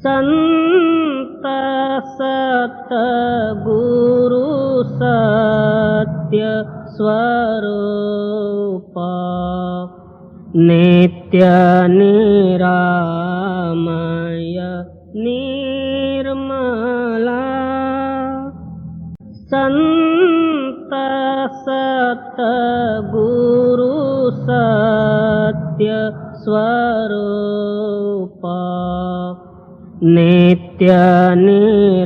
संत सतगुरु सत्य स्वरूप नित्य निरामय निर्मला संत सतगुरु सत्य स्वरूप नित्य निरामय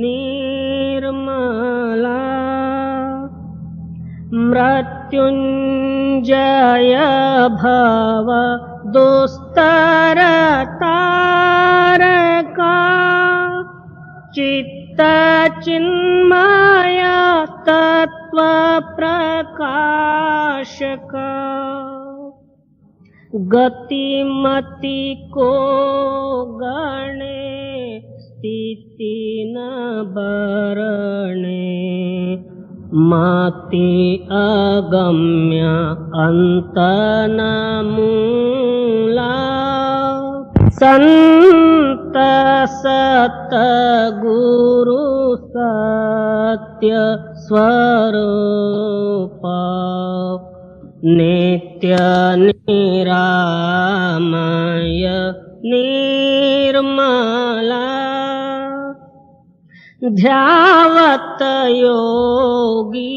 निर्मला मृत्युंजय भव दुस्तर तारका चित्त चिन्मय तत्व प्रकाशका गतिमति को गणे स्थिति न बरणे मति अगम्य अंत न मूला संत सतगुरु सत्य स्वरूप नित्य निरामय निर्मला ध्यावत योगी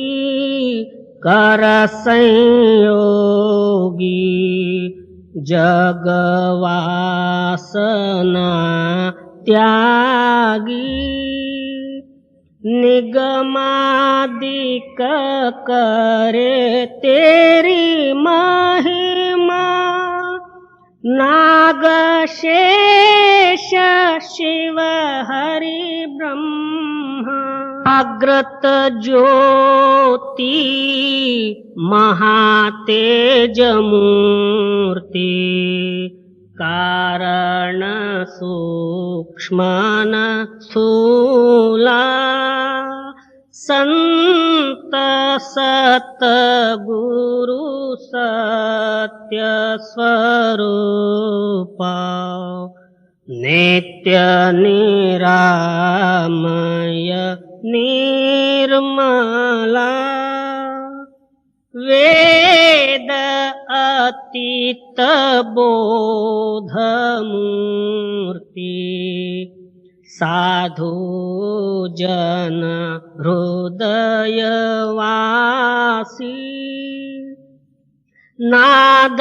कर संयोगी जगवासना त्यागी निगमादिक करे तेरी महिमा नाग शेष शिव हरि ब्रह्मा अग्रत ज्योति महातेज मूर्ति कारण सूक्ष्मन स्थूला संत सतगुरु सत्य स्वरूप नित्य निरामय निर्मला वेद अतीत बोध मूर्ति साधु जन हृदय वासी नाद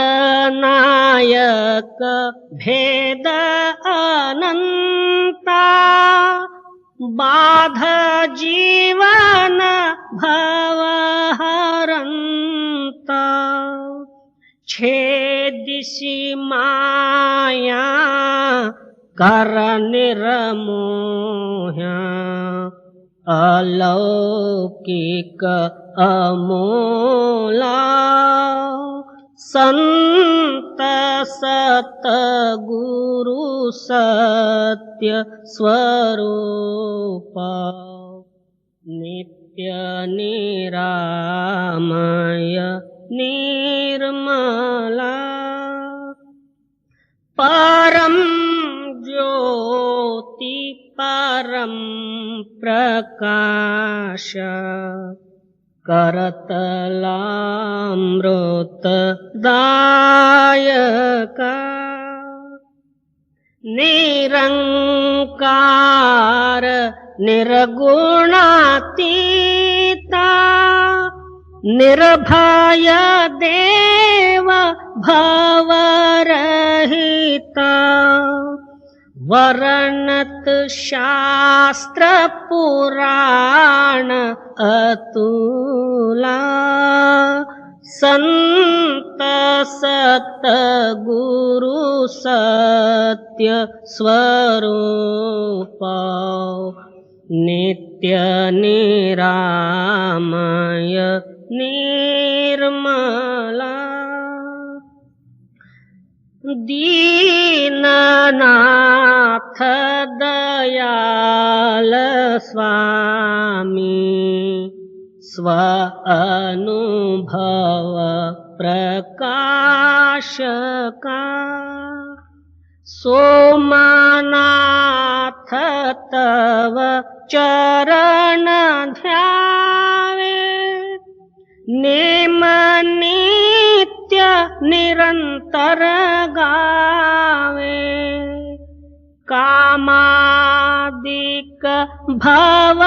नायक भेद अनंता बाध जीवन भव हरंता छेदिसि माया कर निर्मोह्या अलौकिक अमोला संत सतगुरु सत्य स्वरूप नित्य निरामय निर्मला परम ज्योति परम प्रकाश करतलामृत दायका निरंकार निर्गुणातीता निर्भय देव भवरहिता वर्णत शास्त्र पुराण अतुला संत सतगुरु सत्य स्वरूप नित्य निरामय निर्मला दीननाथ दयाल स्वामी स्व अनुभव प्रकाश का सोमनाथ तव चरण ध्यावे, नेम नित्य निरंतर गावे। कामादिक भव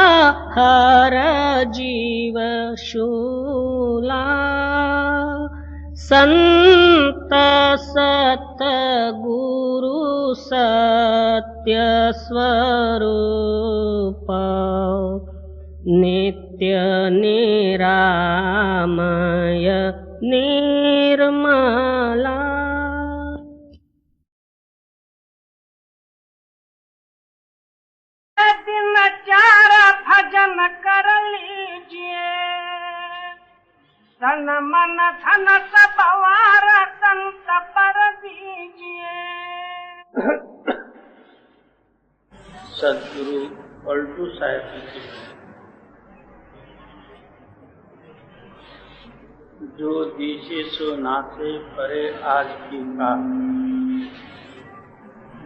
हर जीव शूला, संत सत गुरु सत्य स्वरूप, नित्य निरामय निर्मला। दिन चार भजन कर लीजिए, तन मन धन सब वार संत पर दीजिए। सदगुरु पलटू साहेब जी, जो दिशे सो नाथे परे आज की का।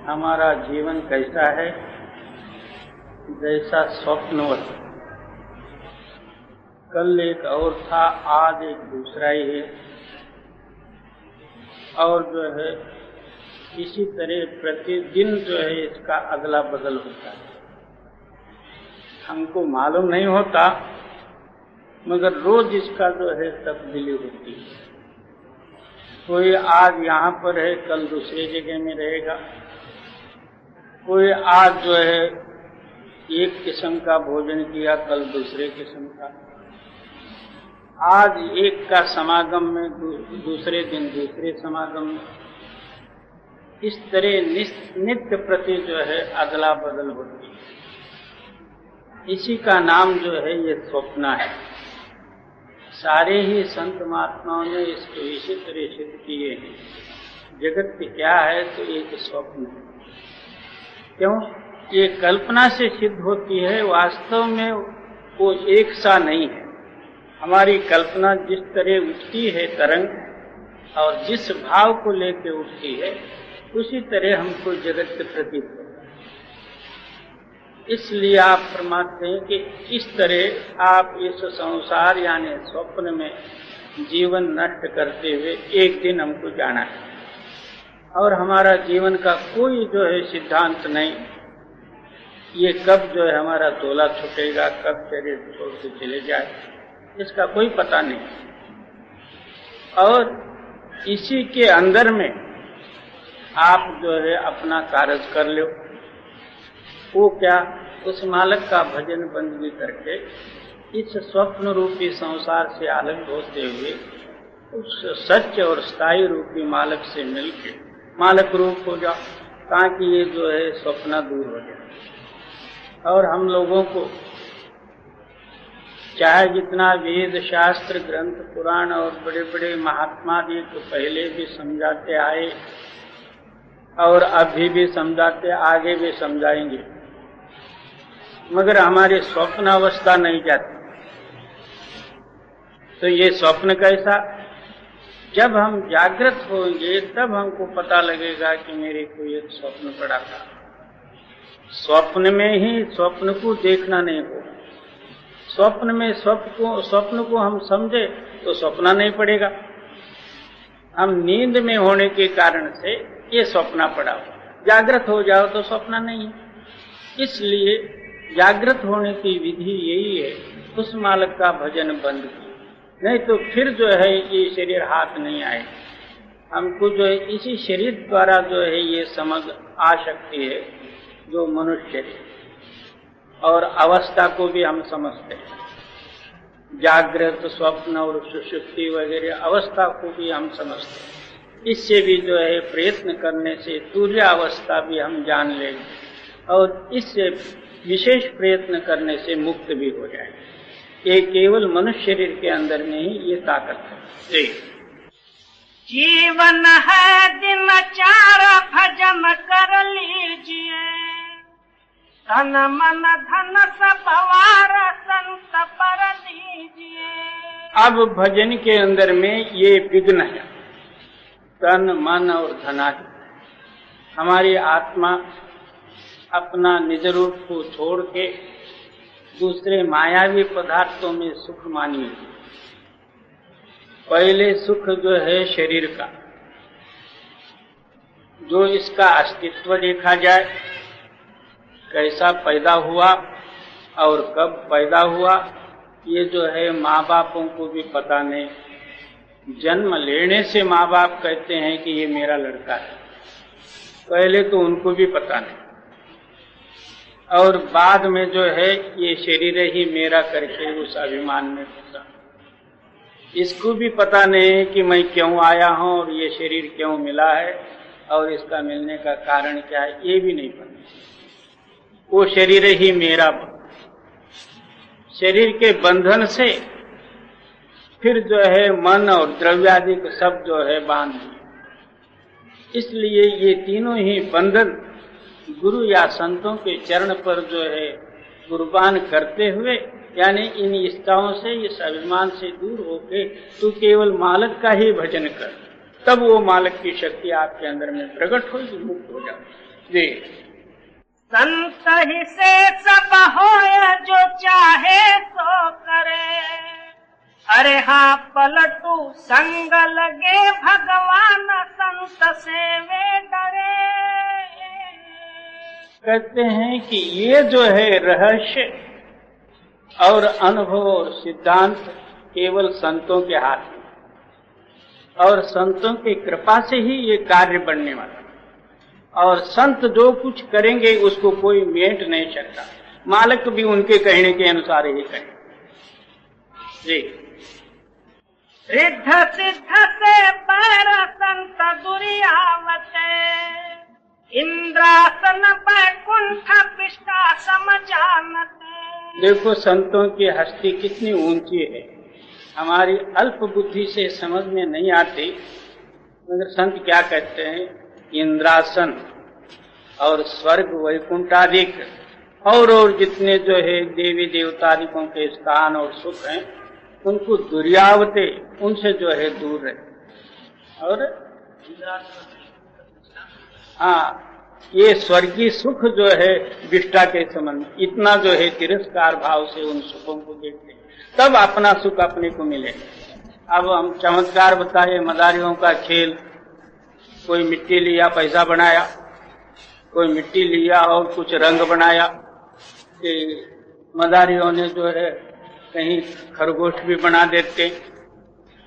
हमारा जीवन कैसा है? जैसा स्वप्नवत। कल एक और था, आज एक दूसरा ही है। और जो है इसी तरह प्रतिदिन जो है इसका अदला बदल होता है। हमको मालूम नहीं होता, मगर रोज इसका जो है तब्दीली होती है। कोई आज यहाँ पर है, कल दूसरी जगह में रहेगा। कोई आज जो है एक किस्म का भोजन किया, कल दूसरे किस्म का। आज एक का समागम में, दूसरे दिन दूसरे समागम में। इस तरह नित्य प्रति जो है अदला बदल होती है। इसी का नाम जो है ये स्वप्न है। सारे ही संत महात्माओं ने इसको इसी तरह सिद्ध किए हैं। जगत क्या है? तो एक स्वप्न है। क्यों? ये कल्पना से सिद्ध होती है, वास्तव में वो एक सा नहीं है। हमारी कल्पना जिस तरह उठती है तरंग, और जिस भाव को लेकर उठती है, उसी तरह हमको जगत के प्रतीत होता है। इसलिए आप फरमाते हैं कि इस तरह आप इस संसार यानी स्वप्न में जीवन नष्ट करते हुए एक दिन हमको जाना है। और हमारा जीवन का कोई जो है सिद्धांत नहीं। ये कब जो है हमारा तोला छूटेगा, कब शरीर छोड़ के चले जाए, इसका कोई पता नहीं। और इसी के अंदर में आप जो है अपना कार्य कर लो। वो क्या? उस मालिक का भजन बंदगी करके इस स्वप्न रूपी संसार से अलग होते हुए उस सत्य और स्थायी रूपी मालिक से मिलके मालिक रूप हो जाओ, ताकि ये जो है स्वप्न दूर हो जाए। और हम लोगों को चाहे जितना वेद शास्त्र ग्रंथ पुराण और बड़े बड़े महात्मा जी तो पहले भी समझाते आए और अभी भी समझाते, आगे भी समझाएंगे, मगर हमारी स्वप्न अवस्था नहीं जाती। तो ये स्वप्न कैसा? जब हम जागृत होंगे तब हमको पता लगेगा कि मेरे को एक स्वप्न पड़ा था। स्वप्न में ही स्वप्न को देखना नहीं होगा। स्वप्न में स्वप्न को हम समझे तो स्वप्न नहीं पड़ेगा। हम नींद में होने के कारण से ये स्वप्न पड़ा, जागृत हो जाओ तो स्वप्न नहीं है। इसलिए जागृत होने की विधि यही है, उस मालिक का भजन बंद किया, नहीं तो फिर जो है ये शरीर हाथ नहीं आए। हमको जो है इसी शरीर द्वारा जो है ये समझ आ सकती है, जो मनुष्य है, और अवस्था को भी हम समझते हैं। जागृत, स्वप्न और सुषुप्ति वगैरह अवस्था को भी हम समझते हैं। इससे भी जो है प्रयत्न करने से तुर्य अवस्था भी हम जान लेंगे, और इससे विशेष प्रयत्न करने से मुक्त भी हो जाएंगे। ये केवल मनुष्य शरीर के अंदर में ही ये ताकत है। जीवन है दिन चार भजन कर लीजिए, तन मन धन सब वार संत पर दीजिए। अब भजन के अंदर में ये विघ्न है, तन मन और धनादि। हमारी आत्मा अपना निज रूप को छोड़ के दूसरे मायावी पदार्थों में सुख मानिए। पहले सुख जो है शरीर का, जो इसका अस्तित्व देखा जाए, कैसा पैदा हुआ और कब पैदा हुआ, ये जो है माँ बापों को भी पता नहीं। जन्म लेने से माँ बाप कहते हैं कि ये मेरा लड़का है, पहले तो उनको भी पता नहीं, और बाद में जो है ये शरीर ही मेरा करके उस अभिमान में फंसा। इसको भी पता नहीं कि मैं क्यों आया हूं और ये शरीर क्यों मिला है और इसका मिलने का कारण क्या है, ये भी नहीं पता। वो शरीर ही मेरा, शरीर के बंधन से फिर जो है मन और द्रव्यादि सब जो है बांध दिए। इसलिए ये तीनों ही बंधन गुरु या संतों के चरण पर जो है कुर्बान करते हुए, यानी इन इच्छाओं से, इस अभिमान से दूर होके तू केवल मालिक का ही भजन कर, तब वो मालिक की शक्ति आपके अंदर में प्रकट होगी, मुक्त हो जाओ। जी, संत ही से सब होए, जो चाहे सो करे। अरे हाँ पलटू संग लगे, भगवान संत से वे डरे। कहते हैं कि ये जो है रहस्य और अनुभव और सिद्धांत केवल संतों के हाथ में, और संतों की कृपा से ही ये कार्य बनने वाला, और संत जो कुछ करेंगे उसको कोई मेट नहीं सकता, मालिक भी उनके कहने के अनुसार ही कहे। जी, रिद्ध सिद्ध से पैर संत दुरियावते, इंद्रासन बैकुंठ पिष्टा समझानते। देखो संतों की हस्ती कितनी ऊंची है, हमारी अल्प बुद्धि से समझ में नहीं आती, मगर संत क्या कहते हैं, इंद्रासन और स्वर्ग वैकुंठादिक और जितने जो है देवी देवतादिकों के स्थान और सुख हैं, उनको दुर्यावते, उनसे जो है दूर रहे। और हाँ, ये स्वर्गीय सुख जो है विष्टा के समान, इतना जो है तिरस्कार भाव से उन सुखों को देखते, तब अपना सुख अपने को मिले। अब हम चमत्कार बताए, मदारियों का खेल, कोई मिट्टी लिया पैसा बनाया, कोई मिट्टी लिया और कुछ रंग बनाया, मदारियों ने जो है कहीं खरगोश भी बना देते,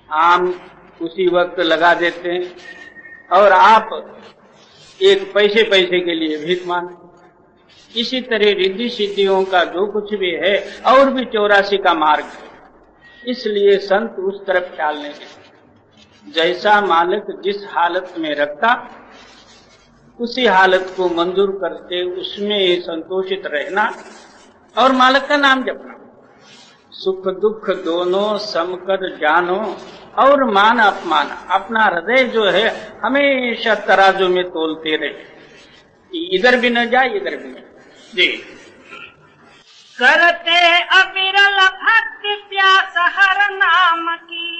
आम उसी वक्त लगा देते हैं, और आप एक पैसे के लिए भीख मांगे। इसी तरह रिद्धि सिद्धियों का जो कुछ भी है और भी 84 का मार्ग है, इसलिए संत उस तरफ ख्याल नहीं देते। जैसा मालिक जिस हालत में रखता, उसी हालत को मंजूर करते, उसमें संतोषित रहना और मालिक का नाम जपना। सुख दुख दोनों समकर जानो और मान अपमान, अपना हृदय जो है हमेशा तराजू में तोलते रहे, इधर भी न जाए इधर भी न। जी, करते अविरल भक्ति प्यास हर नाम की।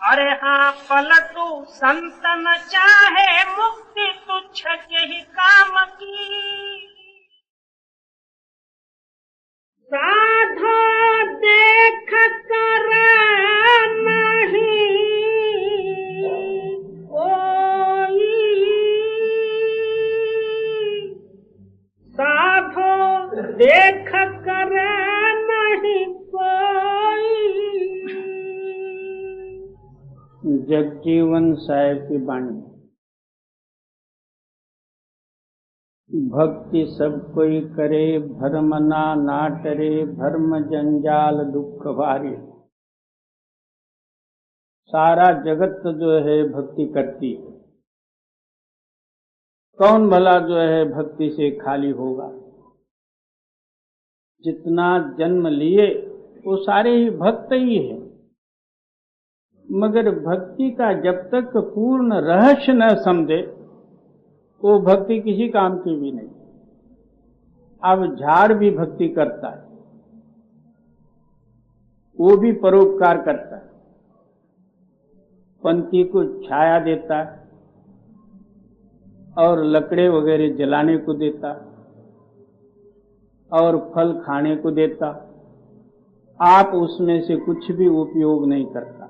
अरे हाँ पलटू संत न चाहे, मुक्ति तुच्छ के ही काम की। साधो देख कर नहीं कोई, साधो देख कर नहीं कोई। जगजीवन साहेब की वाणी। भक्ति सब कोई करे, भरम ना टरे, भरम जंजाल दुख भारी। सारा जगत जो है भक्ति करती है, कौन भला जो है भक्ति से खाली होगा। जितना जन्म लिए वो सारे ही भक्त ही है, मगर भक्ति का जब तक पूर्ण रहस्य न समझे, वो भक्ति किसी काम की भी नहीं। अब झाड़ भी भक्ति करता है, वो भी परोपकार करता है, पंछी को छाया देता है और लकड़े वगैरह जलाने को देता और फल खाने को देता, आप उसमें से कुछ भी उपयोग नहीं करता,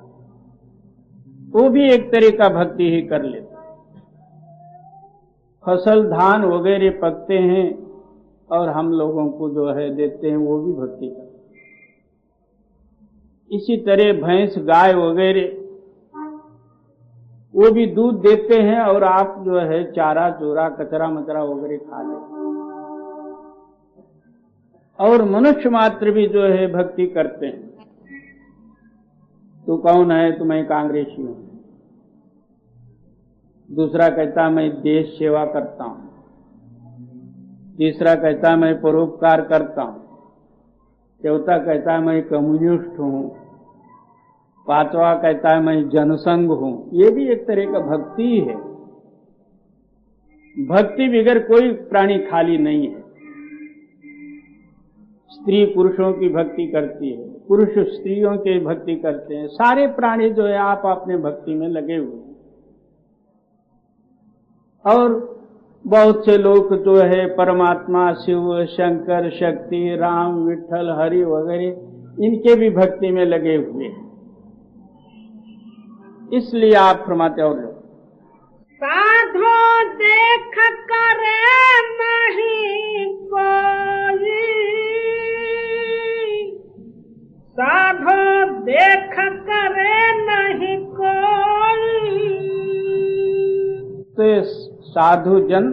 वो भी एक तरह का भक्ति ही कर लेता। फसल धान वगैरह पकते हैं और हम लोगों को जो है देते हैं, वो भी भक्ति करते। इसी तरह भैंस गाय वगैरह वो भी दूध देते हैं और आप जो है चारा चोरा कचरा मचरा वगैरह खा लेते। और मनुष्य मात्र भी जो है भक्ति करते हैं। तू कौन है? तो मैं कांग्रेसी हूं। दूसरा कहता मैं देश सेवा करता हूं। तीसरा कहता मैं परोपकार करता हूं। चौथा कहता मैं कम्युनिस्ट हूं। पांचवा कहता है मैं जनसंघ हूं। ये भी एक तरह का भक्ति है। भक्ति बगैर कोई प्राणी खाली नहीं है। स्त्री पुरुषों की भक्ति करती है, पुरुष स्त्रियों की भक्ति करते हैं, सारे प्राणी जो है आप अपने भक्ति में लगे हुए हैं। और बहुत से लोग जो है परमात्मा, शिव, शंकर, शक्ति, राम, विठल, हरि वगैरह इनके भी भक्ति में लगे हुए हैं। इसलिए आप फरमाते और लोग साधो देख करे नहीं कोई, साधो देख करे नहीं कोई। तो साधु जन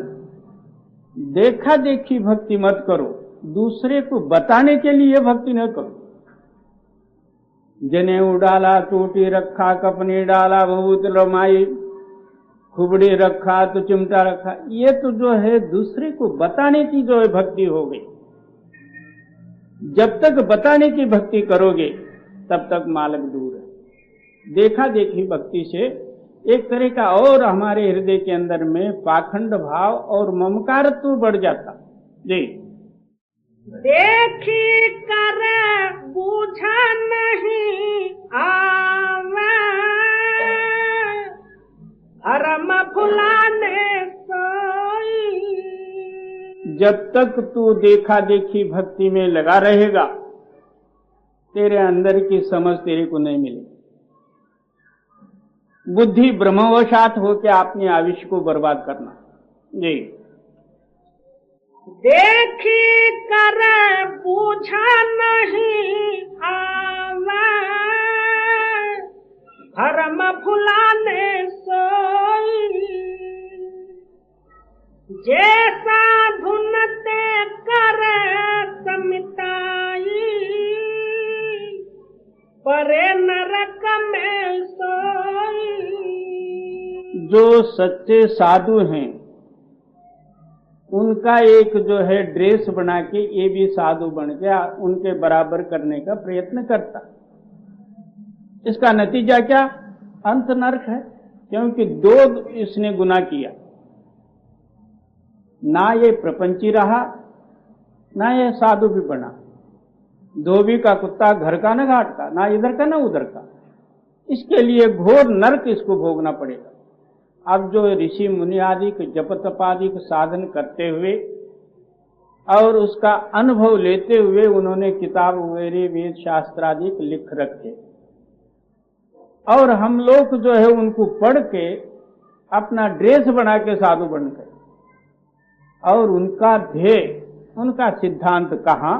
देखा देखी भक्ति मत करो, दूसरे को बताने के लिए भक्ति न करो। जनेऊ डाला टोटी रखा, कपनी डाला बहुत रमाई, खुबड़ी रखा तो चिमटा रखा, ये तो जो है दूसरे को बताने की जो है भक्ति हो गई। जब तक बताने की भक्ति करोगे तब तक मालक दूर है। देखा देखी भक्ति से एक तरह का और हमारे हृदय के अंदर में पाखंड भाव और ममकारत्व बढ़ जाता। जी, देखी कर बूझा नहीं आवे, धर्म भुलाने सोई। जब तक तू देखा देखी भक्ति में लगा रहेगा, तेरे अंदर की समझ तेरे को नहीं मिलेगी। बुद्धि ब्रह्मवशात होकर अपने आयुष्य को बर्बाद करना। जी, देखी कर बूझा नहीं आवे, धर्म भुलाने सोई। जैसा धुनते कर समिताई, परे नरक में सोई। जो सच्चे साधु हैं उनका एक जो है ड्रेस बना के ये भी साधु बन गया, उनके बराबर करने का प्रयत्न करता। इसका नतीजा क्या? अंत नरक है। क्योंकि दो इसने गुनाह किया, ना ये प्रपंची रहा ना ये साधु भी बना। धोबी का कुत्ता घर का न घाट का, ना इधर का ना उधर का। इसके लिए घोर नरक इसको भोगना पड़ेगा। अब जो ऋषि मुनि आदि के जप तप आदि के साधन करते हुए और उसका अनुभव लेते हुए उन्होंने किताब वगैरह वेद शास्त्र आदि लिख रखे, और हम लोग जो है उनको पढ़ के अपना ड्रेस बना के साधु बन गए। और उनका ध्येय, उनका सिद्धांत कहाँ,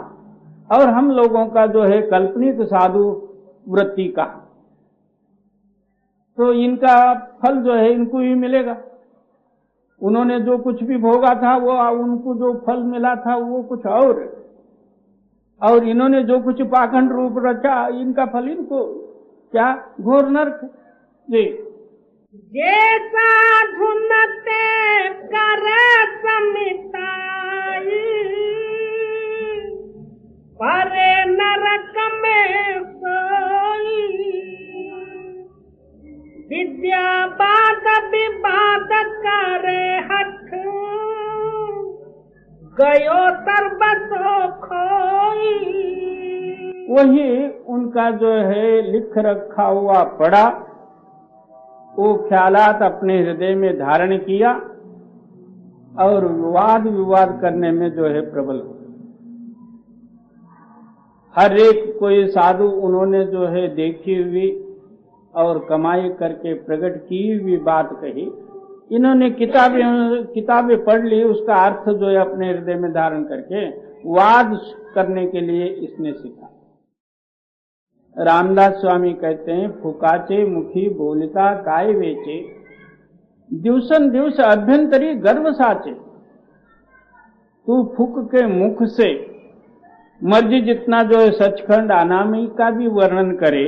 और हम लोगों का जो है काल्पनिक साधु वृत्ति का, तो इनका फल जो है इनको ही मिलेगा। उन्होंने जो कुछ भी भोगा था वो उनको जो फल मिला था वो कुछ और इन्होंने जो कुछ पाखंड रूप रचा, इनका फल इनको क्या? घोर नरक। जी, जैसा धुनते कर समिताई, परे नरक में सोई। विद्या बाद विवाद करे हठ, गयो सर्वसो खोई। वही उनका जो है लिख रखा हुआ पड़ा, वो ख्यालात अपने हृदय में धारण किया और वाद विवाद करने में जो है प्रबल हो। हर एक कोई साधु उन्होंने जो है देखी हुई और कमाई करके प्रकट की हुई बात कही, इन्होंने किताबें पढ़ ली, उसका अर्थ जो है अपने हृदय में धारण करके वाद करने के लिए इसने सीखा। रामदास स्वामी कहते हैं, फुकाचे मुखी बोलिता काय वेचे, दिवसन दिवस अभ्यंतरी गर्व साचे। तू फूक के मुख से मर्जी जितना जो है सचखंड अनामी का भी वर्णन करे,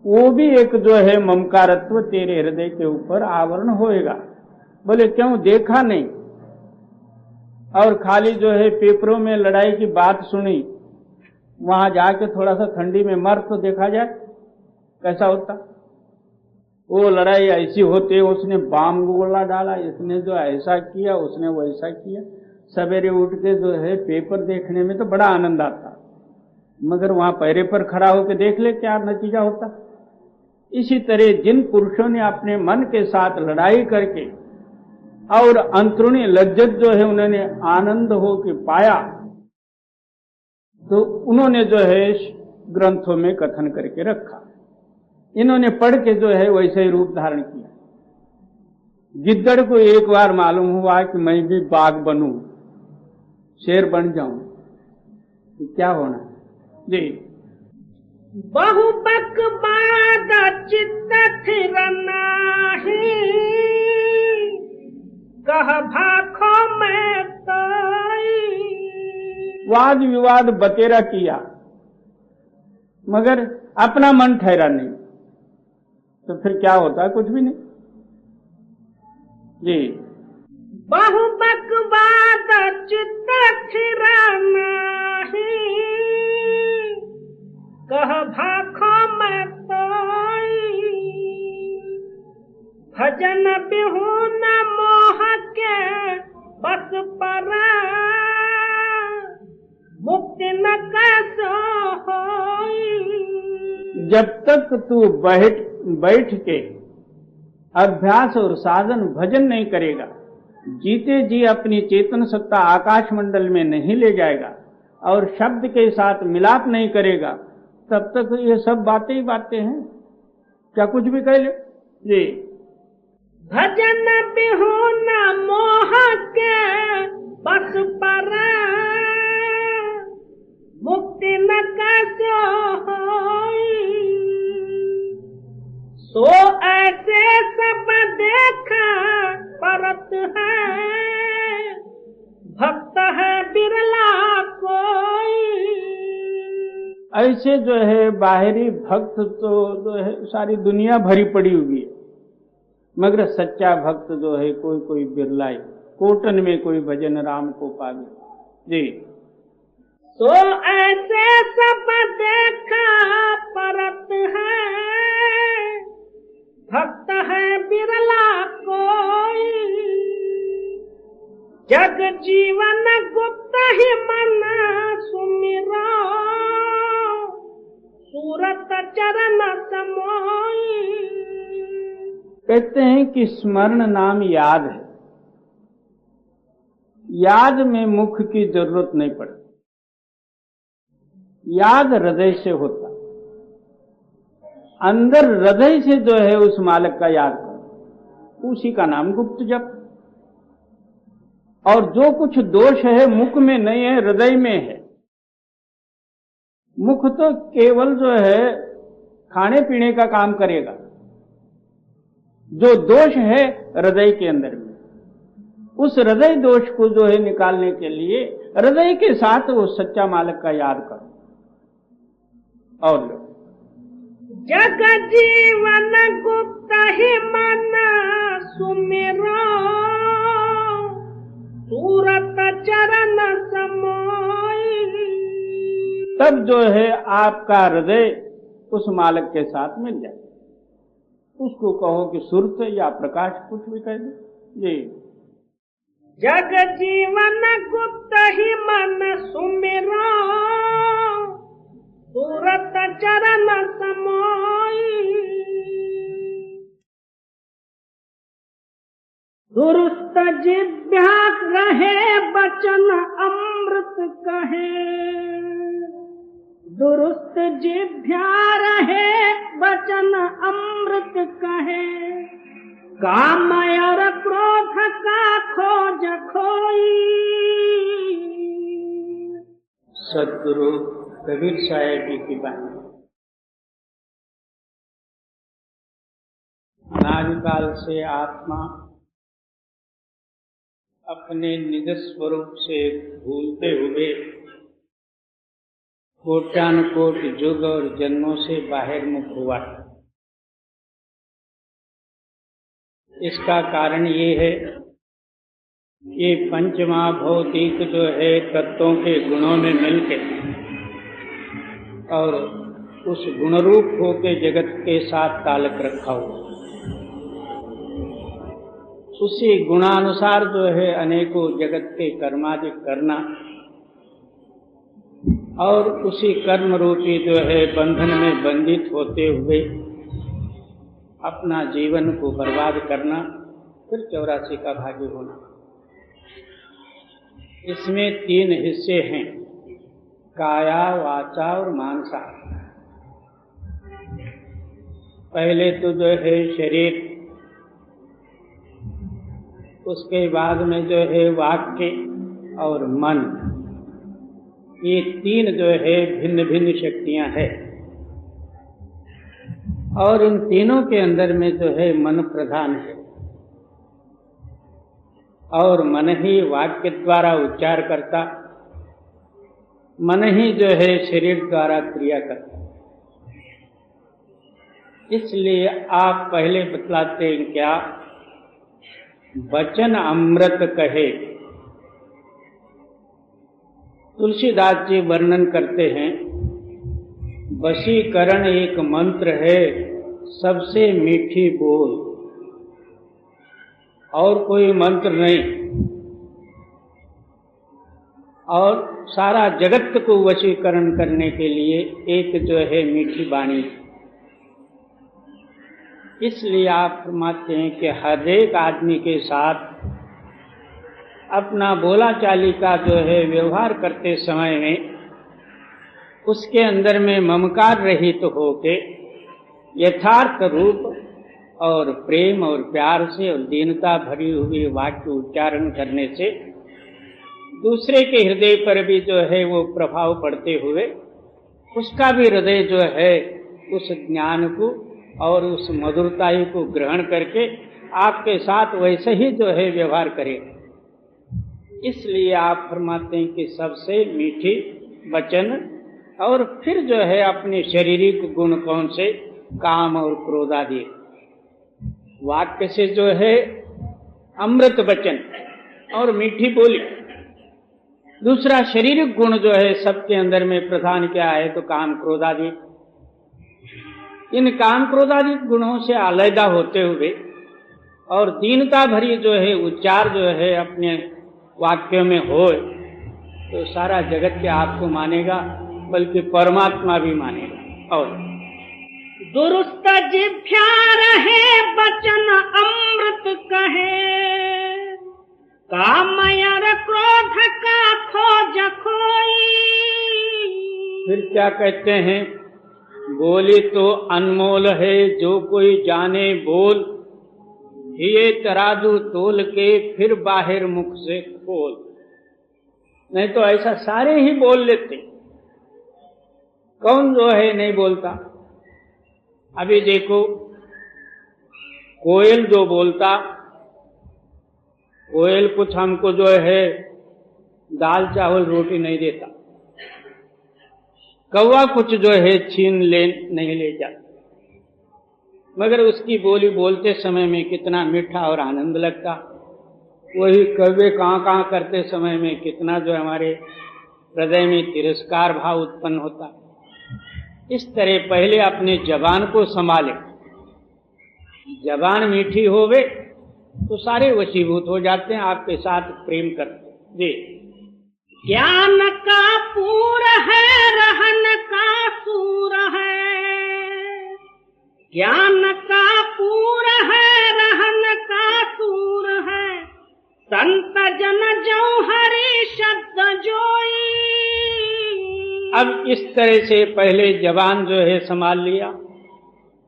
वो भी एक जो है ममकारत्व तेरे हृदय के ऊपर आवरण होएगा। बोले क्यों, देखा नहीं और खाली जो है पेपरों में लड़ाई की बात सुनी, वहां जाके थोड़ा सा ठंडी में मर तो देखा जाए कैसा होता। वो लड़ाई ऐसी होती है, उसने बाम गोला डाला, इसने जो ऐसा किया, उसने वैसा किया। सवेरे उठ के जो है पेपर देखने में तो बड़ा आनंद आता, मगर वहां पैरे पर खड़ा होकर देख ले क्या नतीजा होता। इसी तरह जिन पुरुषों ने अपने मन के साथ लड़ाई करके और अंतरूणी लज्जत जो है उन्होंने आनंद हो के पाया, तो उन्होंने जो है ग्रंथों में कथन करके रखा। इन्होंने पढ़ के जो है वैसे ही रूप धारण किया। गिद्दड़ को एक बार मालूम हुआ कि मैं भी बाघ बनूं, शेर बन जाऊं, तो क्या होना जी। बहु बक बाद चित्त थिर नाही, कह भाखो में ताई। वाद विवाद बतेरा किया मगर अपना मन ठहरा नहीं, तो फिर क्या होता, कुछ भी नहीं जी। बहु बकवाद चित्त थिर नाही, कह भाखो में ताई। भजन बिहुन मोह के बस पर, मुक्ति न कैसो होई। जब तक तू बैठ के अभ्यास और साधन भजन नहीं करेगा, जीते जी अपनी चेतन सत्ता आकाश मंडल में नहीं ले जाएगा और शब्द के साथ मिलाप नहीं करेगा, तब तक ये सब बातें ही बातें हैं, क्या कुछ भी कह ले जी। भजन बिहुन मोह के बस पर, मुक्ति न कैसो होई। सो ऐसे सब देखा परत है, भक्त है बिरला कोई। ऐसे जो है बाहरी भक्त तो जो है सारी दुनिया भरी पड़ी हुई है, मगर सच्चा भक्त जो है कोई कोई बिरला ही। कोटन में कोई भजन राम को पावे जी। सो ऐसे सब देखा परत है, भक्त है बिरला कोई। जग जीवन गुप्त ही मन सुमिरो, सूरत चरण समोई। कहते हैं कि स्मरण नाम याद है, याद में मुख की जरूरत नहीं पड़ती, याद हृदय से होता। अंदर हृदय से जो है उस मालिक का याद करो, उसी का नाम गुप्त जप। और जो कुछ दोष है मुख में नहीं है, हृदय में है। मुख तो केवल जो है खाने पीने का काम करेगा, जो दोष है हृदय के अंदर में, उस हृदय दोष को जो है निकालने के लिए हृदय के साथ वो सच्चा मालिक का याद करो। और लो जग जीवन गुप्त ही मन सुमिरो, सूरत चरण समोई। तब जो है आपका हृदय उस मालिक के साथ मिल जाए। उसको कहो कि सुरत या प्रकाश, कुछ भी कह दो जी। जग जीवन गुप्त ही मन सुमिरो, सूरत चरण समोई। दुरुस्त जिह्वा रहे बचन अमृत कहे, दुरुस्त जिह्वा रहे बचन अमृत कहे, काम और क्रोध का खोज खोई। सद्गुरु कबीर साहब जी की बात। अनादिकाल से आत्मा अपने निज स्वरूप से भूलते हुए कोट्यानुकोट युग और जन्मों से बाहर मुख हुआ। इसका कारण ये है कि पंचमहाभौतिक जो है तत्वों के गुणों में मिलकर और उस गुणरूप होके जगत के साथ ताल्लुक रखा हुआ, उसी गुणानुसार जो है अनेकों जगत के कर्मादि करना और उसी कर्म रूपी जो है बंधन में बंधित होते हुए अपना जीवन को बर्बाद करना, फिर 84 का भागी होना। इसमें 3 हिस्से हैं, काया, वाचा और मानसा। पहले तो जो है शरीर, उसके बाद में जो है वाक्य और मन, ये 3 जो है भिन्न भिन्न शक्तियां हैं और इन तीनों के अंदर में जो है मन प्रधान है और मन ही वाक्य द्वारा उच्चार करता, मन ही जो है शरीर द्वारा क्रिया करता। इसलिए आप पहले बतलाते हैं क्या, वचन अमृत कहे। तुलसीदास जी वर्णन करते हैं, वशीकरण एक मंत्र है, सबसे मीठी बोल, और कोई मंत्र नहीं, और सारा जगत को वशीकरण करने के लिए एक जो है मीठी वाणी। इसलिए आप फरमाते हैं कि हर एक आदमी के साथ अपना बोला चाली का जो है व्यवहार करते समय में उसके अंदर में ममकार रहित तो होके यथार्थ रूप और प्रेम और प्यार से और दीनता भरी हुई वाक्य उच्चारण करने से दूसरे के हृदय पर भी जो है वो प्रभाव पड़ते हुए उसका भी हृदय जो है उस ज्ञान को और उस मधुरताई को ग्रहण करके आपके साथ वैसे ही जो है व्यवहार करे। इसलिए आप फरमाते हैं कि सबसे मीठी वचन, और फिर जो है अपने शारीरिक गुण कौन से, काम और क्रोध आदि। वाक्य से जो है अमृत वचन और मीठी बोली। दूसरा शारीरिक गुण जो है सबके अंदर में प्रधान क्या है, तो काम क्रोध आदि। इन काम क्रोधादि गुणों से अलैदा होते हुए और दीनता भरी जो है उच्चार जो है अपने वाक्यों में हो, तो सारा जगत के आपको मानेगा, बल्कि परमात्मा भी मानेगा। और दुरुस्त जिह्वा रहे बचन अमृत कहे, काम और क्रोध का खोज खोई। फिर क्या कहते हैं, बोली तो अनमोल है जो कोई जाने बोल, ये तराजू तोल के फिर बाहर मुख से खोल। नहीं तो ऐसा सारे ही बोल लेते, कौन जो है नहीं बोलता। अभी देखो कोयल जो बोलता, कोयल कुछ हमको जो है दाल चावल रोटी नहीं देता, कौवा कुछ जो है छीन ले नहीं ले जाता, मगर उसकी बोली बोलते समय में कितना मीठा और आनंद लगता। वही कौवे कहाँ करते समय में कितना जो हमारे हृदय में तिरस्कार भाव उत्पन्न होता। इस तरह पहले अपने जबान को संभाले, जबान मीठी होवे तो सारे वशीभूत हो जाते हैं, आपके साथ प्रेम करते। जी, ज्ञान का पूर है रहन का सूर है, ज्ञान का पूर है रहन का सूर है, संत जन जो हरि शब्द जोई। अब इस तरह से पहले जबान जो है संभाल लिया,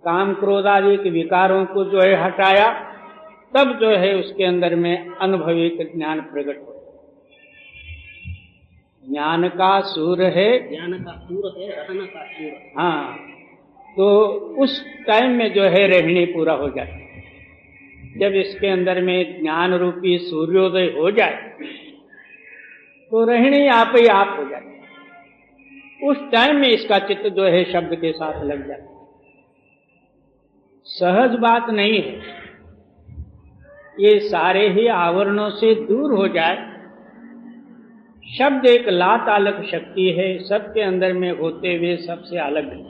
काम क्रोध आदि के विकारों को जो है हटाया, तब जो है उसके अंदर में अनुभविक ज्ञान प्रकट हो। ज्ञान का सूर है, ज्ञान का सूर है, रहन का सूर। हाँ, तो उस टाइम में जो है रहनी पूरा हो जाता है। जब इसके अंदर में ज्ञान रूपी सूर्योदय हो जाए तो रहनी आप ही आप हो जाती है। उस टाइम में इसका चित्त जो है शब्द के साथ लग जाता है। सहज बात नहीं है, ये सारे ही आवरणों से दूर हो जाए। शब्द एक लातालक शक्ति है, सबके अंदर में होते हुए सबसे अलग है,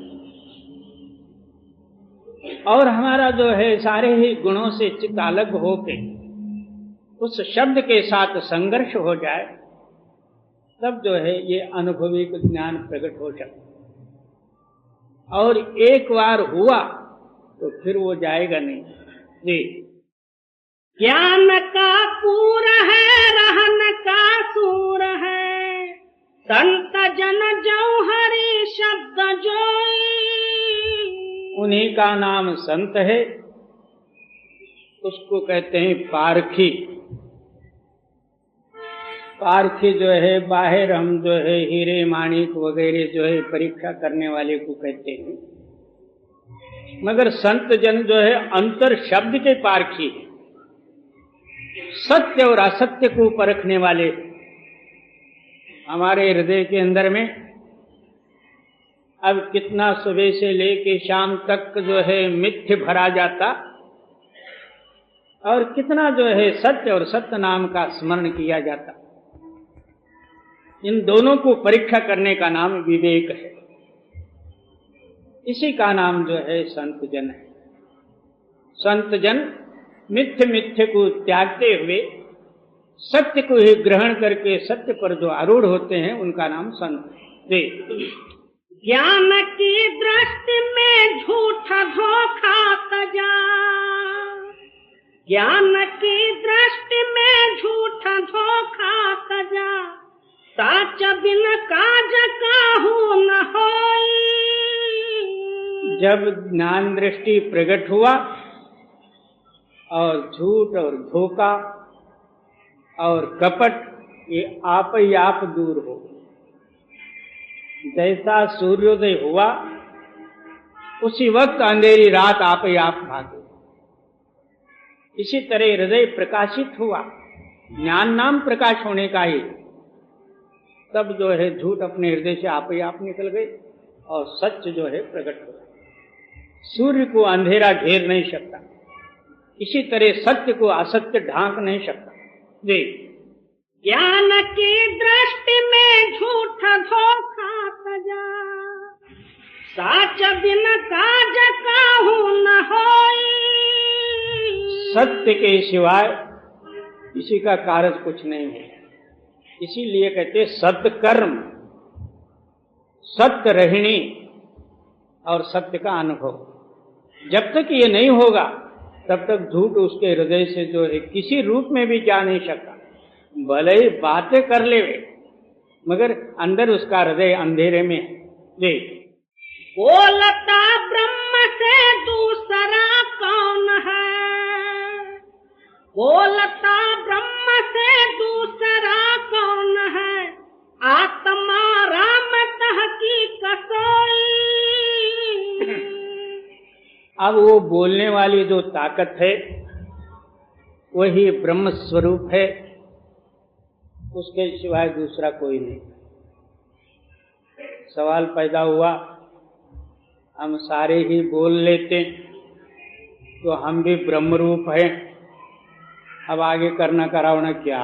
और हमारा जो है सारे ही गुणों से चित्त अलग होके उस शब्द के साथ संघर्ष हो जाए, तब जो है ये अनुभविक ज्ञान प्रकट हो सकता। और एक बार हुआ तो फिर वो जाएगा नहीं जी। ज्ञान का पूर है, रहन का सूर है, संत जन जो हरि शब्द जोई। उन्हीं का नाम संत है, उसको कहते हैं पारखी। पारखी जो है बाहर हम जो है हीरे माणिक वगैरह जो है परीक्षा करने वाले को कहते हैं, मगर संत जन जो है अंतर शब्द के पारखी है, सत्य और असत्य को परखने वाले। हमारे हृदय के अंदर में अब कितना सुबह से लेके शाम तक जो है मिथ्य भरा जाता, और कितना जो है सत्य और सत्य नाम का स्मरण किया जाता। इन दोनों को परीक्षा करने का नाम विवेक है। इसी का नाम जो है संत जन है। संत जन मिथ्य मिथ्य को त्यागते हुए सत्य को ही ग्रहण करके सत्य पर जो आरूढ़ होते हैं, उनका नाम संत है। ज्ञान की दृष्टि में झूठा धोखा तजा, ज्ञान की दृष्टि में झूठा धोखा तजा, साच बिन काज काहू न होई। जब ज्ञान दृष्टि प्रकट हुआ और झूठ और धोखा और कपट ये आप ही आप दूर हो। जैसा सूर्योदय हुआ उसी वक्त अंधेरी रात आप ही आप भागे। इसी तरह हृदय प्रकाशित हुआ, ज्ञान नाम प्रकाश होने का ही, तब जो है झूठ अपने हृदय से आप ही आप निकल गए और सच जो है प्रकट हो। सूर्य को अंधेरा घेर नहीं सकता, इसी तरह सत्य को असत्य ढांक नहीं सकता जी। ज्ञान की दृष्टि में झूठा धोखा तजा, साच बिन काज काहू न होई। सत्य के सिवाय किसी का कारज कुछ नहीं है। इसीलिए कहते सत्कर्म, सत्य रहनी और सत्य का अनुभव। जब तक ये नहीं होगा तब तक झूठ उसके हृदय से जो है किसी रूप में भी जा नहीं सकता। भले ही बातें कर ले मगर अंदर उसका हृदय अंधेरे में है जी। बोलता ब्रह्म से दूसरा कौन है, बोलता ब्रह्म से दूसरा कौन है, आत्मा राम हकीकत सोई। अब वो बोलने वाली जो ताकत है वही ब्रह्म स्वरूप है, उसके सिवाय दूसरा कोई नहीं। सवाल पैदा हुआ, हम सारे ही बोल लेते तो हम भी ब्रह्म रूप हैं, अब आगे करना करावना क्या?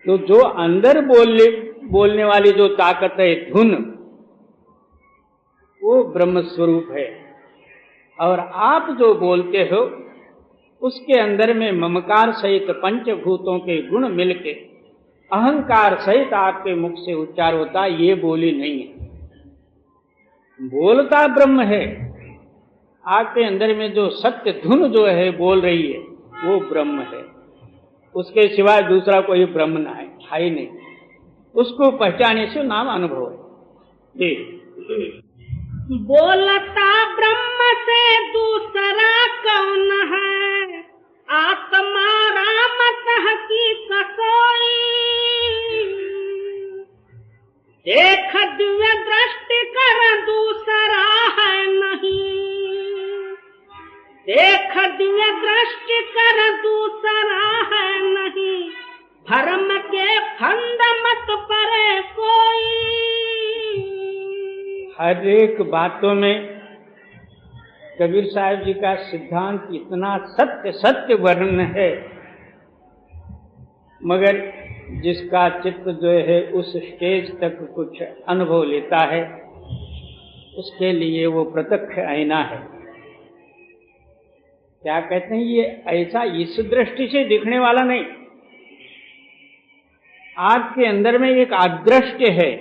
तो जो अंदर बोलने वाली जो ताकत है धुन, वो ब्रह्म स्वरूप है, और आप जो बोलते हो उसके अंदर में ममकार सहित पंचभूतों के गुण मिलके अहंकार सहित आपके मुख से उच्चार होता, ये बोली नहीं है। बोलता ब्रह्म है, आपके अंदर में जो सत्य धुन जो है बोल रही है, वो ब्रह्म है, उसके सिवाय दूसरा कोई ब्रह्म ना है ही नहीं। उसको पहचाने से नाम अनुभव है। जी। बोलता ब्रह्म से दूसरा कौन है, आत्मा राम हकीकत सोई। देख दिव्य दृष्टि कर दूसरा है नहीं, देख दिव्य दृष्टि कर दूसरा है नहीं। धर्म के फंद मत परे कोई। हर एक बातों में कबीर साहब जी का सिद्धांत इतना सत्य सत्य वर्णन है, मगर जिसका चित्त जो है उस स्टेज तक कुछ अनुभव लेता है, उसके लिए वो प्रत्यक्ष आईना है। क्या कहते हैं, ये ऐसा इस दृष्टि से दिखने वाला नहीं। आपके अंदर में एक अदृष्ट है,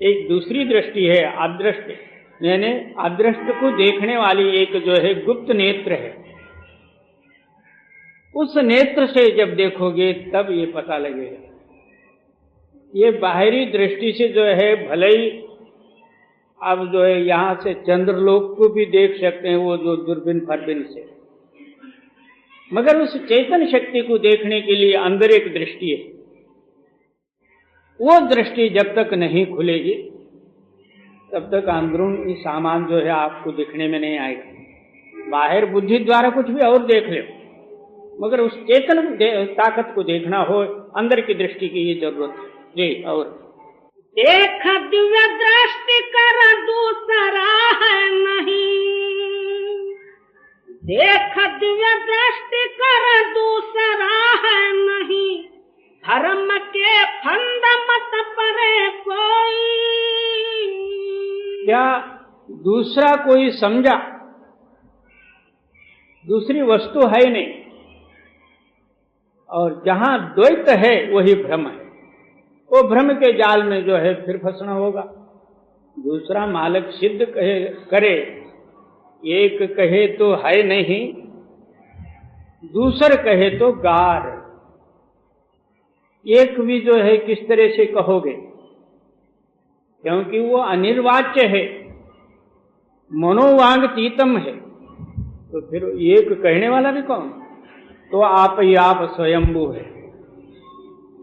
एक दूसरी दृष्टि है। अदृष्ट यानी अदृष्ट को देखने वाली एक जो है गुप्त नेत्र है। उस नेत्र से जब देखोगे तब ये पता लगेगा। ये बाहरी दृष्टि से जो है भले ही आप जो है यहां से चंद्रलोक को भी देख सकते हैं, वो जो दूरबीन फरबीन से, मगर उस चेतन शक्ति को देखने के लिए अंदर एक दृष्टि है। वो दृष्टि जब तक नहीं खुलेगी तब तक अंदरूनी सामान जो है आपको दिखने में नहीं आएगा। बाहर बुद्धि द्वारा कुछ भी और देख ले, मगर उस चेतन ताकत को देखना हो, अंदर की दृष्टि की ये जरूरत है। जी। और देख दिव्य दृष्टि कर दूसरा है नहीं, देख दिव्य दृष्टि कर दूसरा है नहीं। धर्म के फंद मत परे कोई। क्या दूसरा कोई समझा, दूसरी वस्तु है नहीं, और जहां द्वैत है वही भ्रम है। वो भ्रम के जाल में जो है फिर फंसना होगा। दूसरा मालक सिद्ध करे, एक कहे तो है नहीं, दूसर कहे तो गार। एक भी जो है किस तरह से कहोगे, क्योंकि वो अनिर्वाच्य है, मनोवांगतीतम है, तो फिर एक कहने वाला भी कौन? तो आप ही आप स्वयंभू है।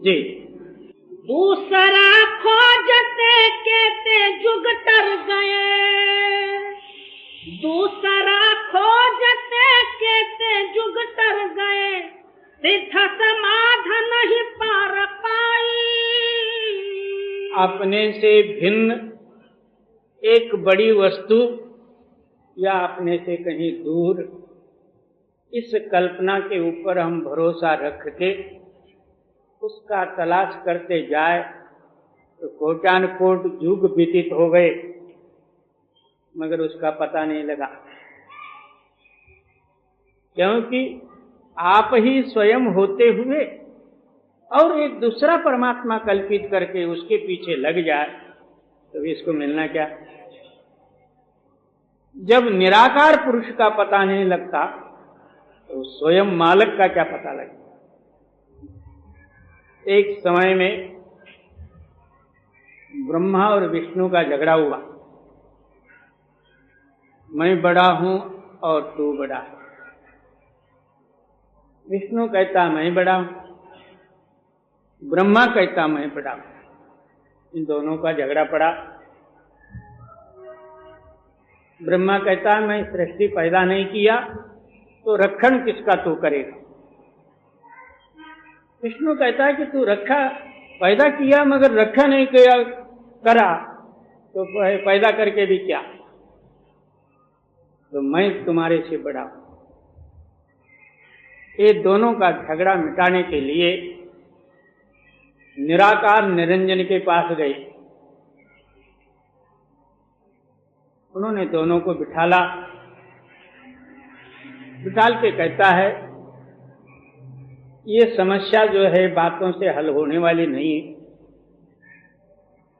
जी। दूसरा खोजते कहते जुग टर गए, दूसरा खोजते कहते जुग टर गए। सिद्ध समाधि नहीं पार पाई। अपने से भिन्न एक बड़ी वस्तु या अपने से कहीं दूर, इस कल्पना के ऊपर हम भरोसा रख के उसका तलाश करते जाए तो कोटान कोट युग व्यतीत हो गए, मगर उसका पता नहीं लगा। क्योंकि आप ही स्वयं होते हुए और एक दूसरा परमात्मा कल्पित करके उसके पीछे लग जाए तो इसको मिलना क्या? जब निराकार पुरुष का पता नहीं लगता तो स्वयं मालक का क्या पता लगेगा? एक समय में ब्रह्मा और विष्णु का झगड़ा हुआ। मैं बड़ा हूं और तू बड़ा है। विष्णु कहता मैं बड़ा हूं, ब्रह्मा कहता मैं बड़ा हूं। इन दोनों का झगड़ा पड़ा। ब्रह्मा कहता मैं सृष्टि पैदा नहीं किया तो रक्षण किसका तू करेगा? विष्णु कहता है कि तू रक्षा पैदा किया मगर रक्षा नहीं किया करा तो पैदा करके भी क्या? तो मैं तुम्हारे से बड़ा हूं। ये दोनों का झगड़ा मिटाने के लिए निराकार निरंजन के पास गए। उन्होंने दोनों को बिठाला, बिठाल के कहता है ये समस्या जो है बातों से हल होने वाली नहीं है।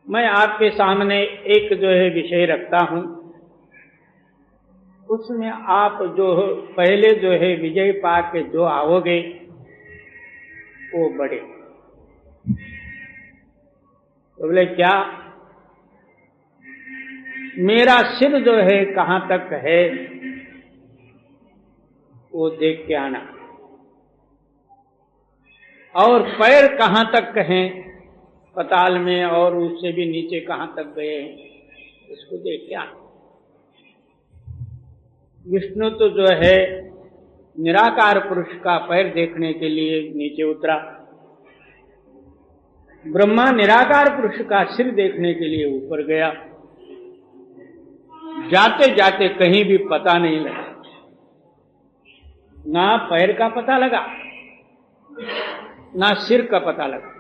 मैं आपके सामने एक जो है विषय रखता हूं, उसमें आप जो पहले जो है विजय पा के जो आओगे वो बड़े। तो बोले क्या? मेरा सिर जो है कहां तक है वो देख के आना, और पैर कहां तक हैं पताल में, और उससे भी नीचे कहां तक गए हैं उसको देख के आना। विष्णु तो जो है निराकार पुरुष का पैर देखने के लिए नीचे उतरा, ब्रह्मा निराकार पुरुष का सिर देखने के लिए ऊपर गया। जाते जाते कहीं भी पता नहीं लगा, ना पैर का पता लगा ना सिर का पता लगा।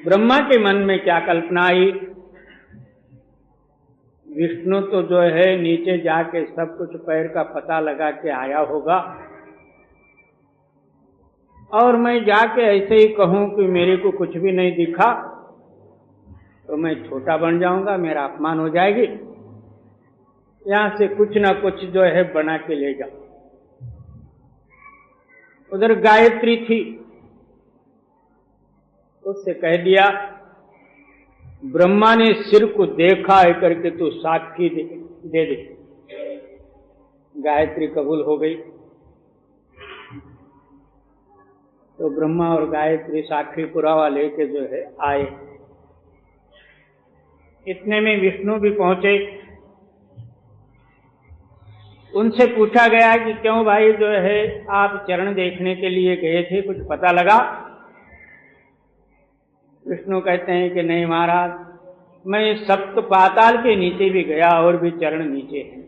ब्रह्मा के मन में क्या कल्पना आई, विष्णु तो जो है नीचे जाके सब कुछ पैर का पता लगा के आया होगा, और मैं जाके ऐसे ही कहूं कि मेरे को कुछ भी नहीं दिखा तो मैं छोटा बन जाऊंगा, मेरा अपमान हो जाएगी। यहां से कुछ ना कुछ जो है बना के ले जाओ। उधर गायत्री थी, उससे कह दिया ब्रह्मा ने सिर को देखा है करके तू साक्षी दे दे। गायत्री कबूल हो गई। तो ब्रह्मा और गायत्री साक्षी पुरावा लेके जो है आए। इतने में विष्णु भी पहुंचे। उनसे पूछा गया कि क्यों भाई जो है आप चरण देखने के लिए गए थे, कुछ पता लगा? विष्णु कहते हैं कि नहीं महाराज, मैं सप्त पाताल के नीचे भी गया और भी चरण नीचे हैं।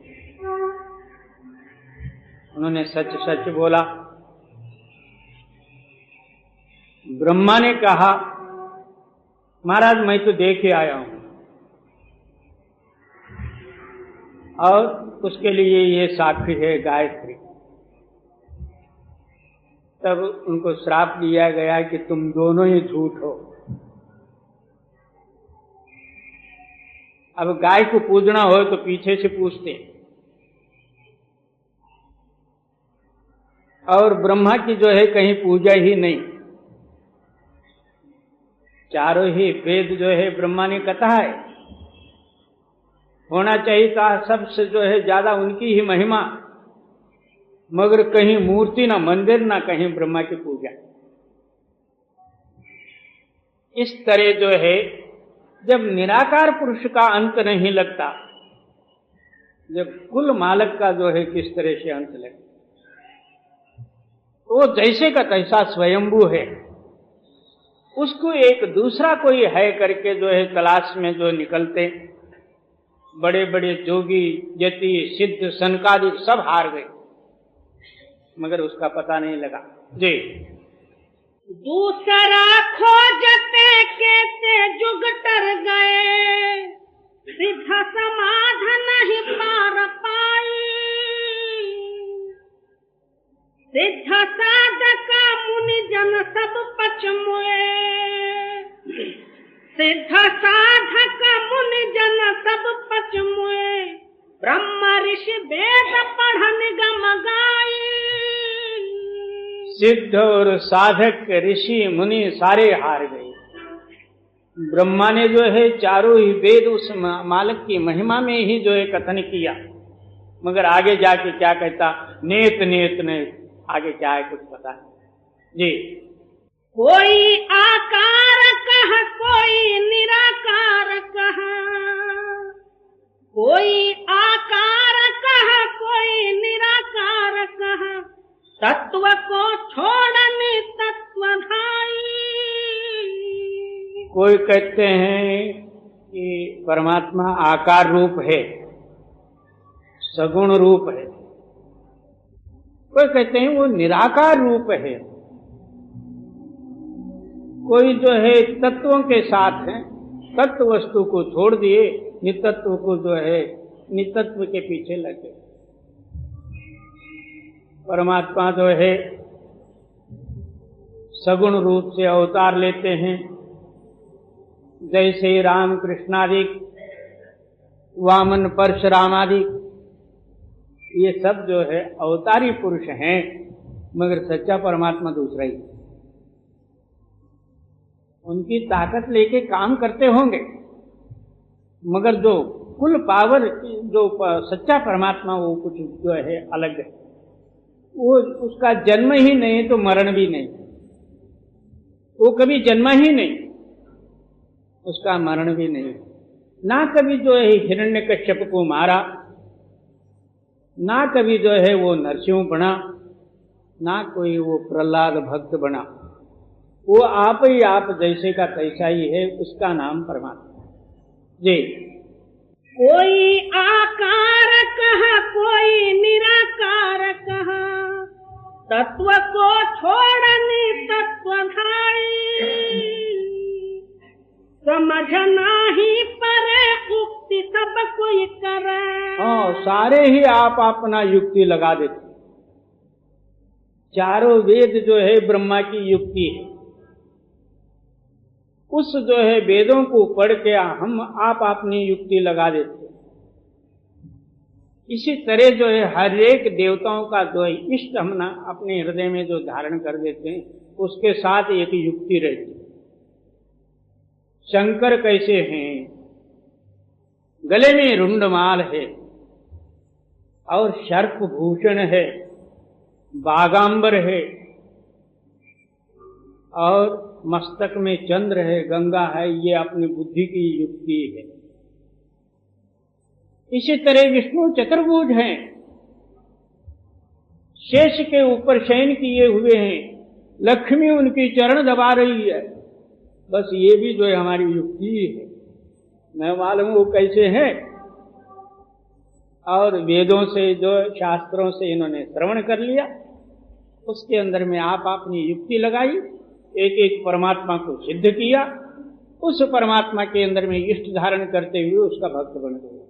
उन्होंने सच सच बोला। ब्रह्मा ने कहा महाराज मैं तो देख आया हूं, और उसके लिए ये साक्षी है गायत्री। तब उनको श्राप दिया गया कि तुम दोनों ही झूठ हो। अब गाय को पूजना हो तो पीछे से पूछते, और ब्रह्मा की जो है कहीं पूजा ही नहीं। चारों ही वेद जो है ब्रह्मा ने कथा है, होना चाहिए था सबसे जो है ज्यादा उनकी ही महिमा, मगर कहीं मूर्ति ना मंदिर ना कहीं ब्रह्मा की पूजा। इस तरह जो है जब निराकार पुरुष का अंत नहीं लगता, जब कुल मालक का जो है किस तरह से अंत लगता, वो जैसे का तैसा स्वयंभू है, उसको एक दूसरा कोई है करके जो है तलाश में जो निकलते, बड़े बड़े जोगी यति सिद्ध सनकादिक सब हार गए, मगर उसका पता नहीं लगा। जी दूसरा खोजते कहते जुगटर गए, सिद्ध समाधि नहीं पार पाई। सिद्ध साधक मुनि जन सब पचमुए, सिद्ध साधक मुनि जन सब पचमुए। ब्रह्म ऋषि वेद पढ़न गम गाई। सिद्ध और साधक ऋषि मुनि सारे हार गए। ब्रह्मा ने जो है चारों ही वेद उस मालिक की महिमा में ही जो है कथन किया, मगर आगे जाके क्या कहता, नेत नेत नेत, आगे क्या है कुछ पता नहीं। जी कोई आकार कह कोई निराकार कह, कोई आकार कह कोई निराकार कह। तत्व को छोड़ने तत्वधारी। कोई कहते हैं कि परमात्मा आकार रूप है, सगुण रूप है। कोई कहते हैं वो निराकार रूप है। कोई जो है तत्वों के साथ है, तत्व वस्तु को छोड़ दिए, नितत्व को जो है नितत्व के पीछे लगे। परमात्मा जो है सगुण रूप से अवतार लेते हैं, जैसे राम कृष्णादि वामन परशुराम आदि, ये सब जो है अवतारी पुरुष हैं, मगर सच्चा परमात्मा दूसरा ही। उनकी ताकत लेके काम करते होंगे, मगर जो कुल पावर, जो सच्चा परमात्मा, वो कुछ जो है अलग है। वो उसका जन्म ही नहीं तो मरण भी नहीं, वो कभी जन्मा ही नहीं, उसका मरण भी नहीं। ना कभी जो है हिरण्यकश्यप को मारा, ना कभी जो है वो नरसिंह बना, ना कोई वो प्रहलाद भक्त बना। वो आप ही आप जैसे का तैसा ही है, उसका नाम परमात्मा जी। कोई आकार कहा, कोई निराकार कहा, तत्व को छोड़नी तत्वधारी, समझना ही परे उक्ति सब कोई करे। सारे ही आप अपना युक्ति लगा देते। चारों वेद जो है ब्रह्मा की युक्ति है। उस जो है वेदों को पढ़ के हम आप अपनी युक्ति लगा देते। इसी तरह जो है हर एक देवताओं का जो है इष्ट हम ना अपने हृदय में जो धारण कर देते हैं, उसके साथ एक युक्ति रहती है। शंकर कैसे हैं? गले में रुंडमाल है और सर्प भूषण है, बागांबर है और मस्तक में चंद्र है, गंगा है। ये अपनी बुद्धि की युक्ति है। इसी तरह विष्णु चतुर्भुज हैं, शेष के ऊपर शयन किए हुए हैं, लक्ष्मी उनकी चरण दबा रही है। बस ये भी जो है हमारी युक्ति है। मैं मालूम वो कैसे है, और वेदों से जो शास्त्रों से इन्होंने श्रवण कर लिया, उसके अंदर में आप अपनी युक्ति लगाई, एक एक परमात्मा को सिद्ध किया, उस परमात्मा के अंदर में इष्ट धारण करते हुए उसका भक्त बन गए।